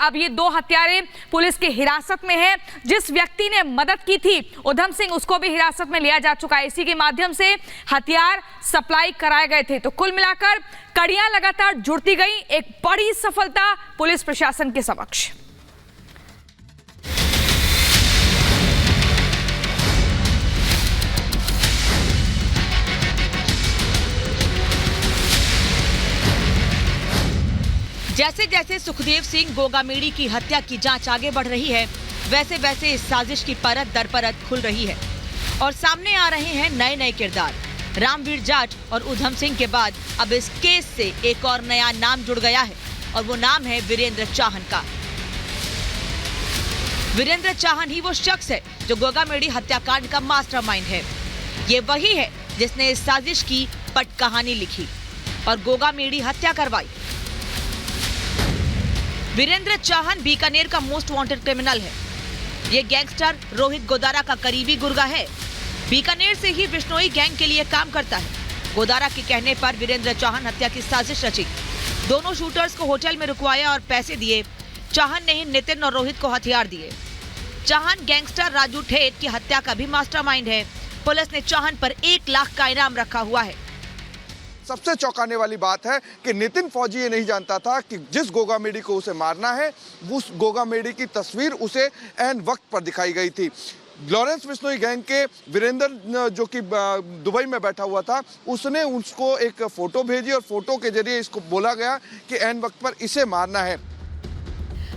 अब ये 2 हत्यारे पुलिस की हिरासत में हैं। जिस व्यक्ति ने मदद की थी उधम सिंह, उसको भी हिरासत में लिया जा चुका है। इसी के माध्यम से हथियार सप्लाई कराए गए थे। तो कुल मिलाकर कड़ियां लगातार जुड़ती गई, एक बड़ी सफलता पुलिस प्रशासन के समक्ष। जैसे जैसे सुखदेव सिंह गोगामेड़ी की हत्या की जांच आगे बढ़ रही है, वैसे वैसे इस साजिश की परत दर परत खुल रही है और सामने आ रहे हैं नए नए किरदार। रामवीर जाट और उधम सिंह के बाद अब इस केस से एक और नया नाम जुड़ गया है और वो नाम है वीरेंद्र चाहन का। वीरेंद्र चाहन ही वो शख्स है जो गोगामेड़ी हत्याकांड का मास्टरमाइंड है। ये वही है जिसने इस साजिश की पट कहानी लिखी और गोगामेड़ी हत्या करवाई। वीरेंद्र चाहन बीकानेर का मोस्ट वांटेड क्रिमिनल है। ये गैंगस्टर रोहित गोदारा का करीबी गुर्गा है। बीकानेर से ही बिश्नोई गैंग के लिए काम करता है। गोदारा के कहने पर वीरेंद्र चाहन हत्या की साजिश रची। दोनों शूटर्स को होटल में रुकवाया और पैसे दिए। चाहन ने ही नितिन और रोहित को हथियार दिए। चाहन गैंगस्टर राजू ठेठ की हत्या का भी मास्टरमाइंड है। पुलिस ने चाहन पर 1 लाख का इनाम रखा हुआ है। सबसे चौंकाने वाली बात है कि नितिन फौजी ये नहीं जानता था कि जिस गोगामेड़ी को उसे मारना है, उस गोगामेड़ी की तस्वीर उसे ऐन वक्त पर दिखाई गई थी। लॉरेंस बिश्नोई गैंग के वीरेंद्र जो कि दुबई में बैठा हुआ था, उसने उसको एक फोटो भेजी और फोटो के जरिए इसको बोला गया कि ऐन वक्त पर इसे मारना है।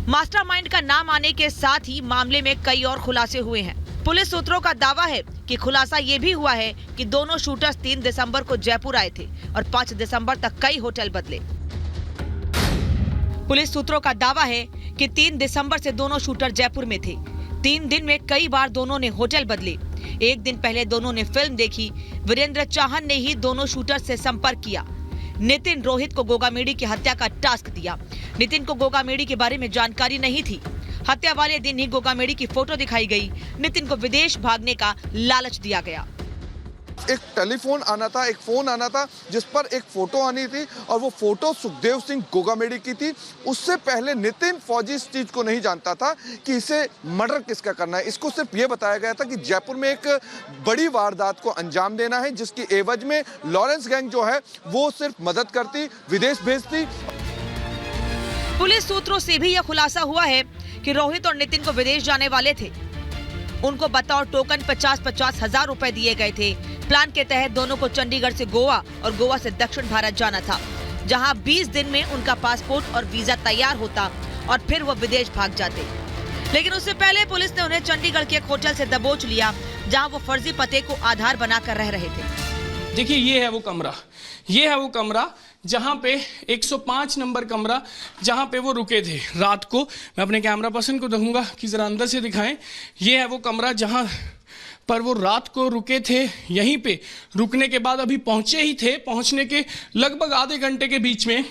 मास्टरमाइंड का नाम आने के साथ ही मामले में कई और खुलासे हुए हैं। पुलिस सूत्रों का दावा है कि खुलासा ये भी हुआ है कि दोनों शूटर्स 3 दिसंबर को जयपुर आए थे और 5 दिसंबर तक कई होटल बदले। पुलिस सूत्रों का दावा है कि 3 दिसंबर से दोनों शूटर जयपुर में थे। 3 दिन में कई बार दोनों ने होटल बदले। 1 दिन पहले दोनों ने फिल्म देखी। वीरेंद्र चाहन ने ही दोनों शूटर से संपर्क किया। नितिन रोहित को गोगामेड़ी की हत्या का टास्क दिया। नितिन को गोगामेड़ी के बारे में जानकारी नहीं थी। हत्या वाले दिन ही गोगामेड़ी की फोटो दिखाई गई। नितिन को विदेश भागने का लालच दिया गया। एक टेलीफोन आना था, एक फोन आना था जिस पर एक फोटो आनी थी और वो फोटो सुखदेव सिंह गोगामेड़ी की थी। उससे पहले नितिन फौजी इस चीज को नहीं जानता था कि इसे मर्डर किसका करना है। इसको सिर्फ ये बताया गया था कि जयपुर में एक बड़ी वारदात को अंजाम देना है, जिसकी एवज में लॉरेंस गैंग जो है वो सिर्फ मदद करती, विदेश भेजती। पुलिस सूत्रों से भी यह खुलासा हुआ है कि रोहित और नितिन को विदेश जाने वाले थे। उनको बतौर टोकन 50-50 हजार रुपए दिए गए थे। प्लान के तहत दोनों को चंडीगढ़ से गोवा और गोवा से दक्षिण भारत जाना था, जहां 20 दिन में उनका पासपोर्ट और वीजा तैयार होता और फिर वो विदेश भाग जाते। लेकिन उससे पहले पुलिस ने उन्हें चंडीगढ़ के एक होटल से दबोच लिया, जहां वो फर्जी पते को आधार बनाकर रह रहे थे। देखिए, ये है वो कमरा जहाँ पे 105 नंबर कमरा जहाँ पे वो रुके थे रात को। मैं अपने कैमरा पर्सन को दूंगा कि जरा अंदर से दिखाएं। ये है वो कमरा जहाँ पर वो रात को रुके थे। यहीं पे रुकने के बाद अभी पहुंचे ही थे, पहुंचने के लगभग आधे घंटे के बीच में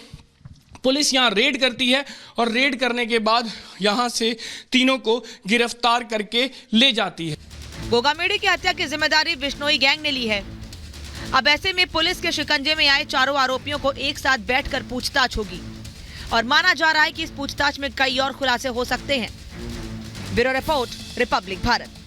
पुलिस यहाँ रेड करती है और रेड करने के बाद यहाँ से तीनों को गिरफ्तार करके ले जाती है। गोगामेड़ी की हत्या की जिम्मेदारी बिश्नोई गैंग ने ली है। अब ऐसे में पुलिस के शिकंजे में आए चारों आरोपियों को एक साथ बैठकर पूछताछ होगी और माना जा रहा है कि इस पूछताछ में कई और खुलासे हो सकते हैं। Bureau report, Republic Bharat.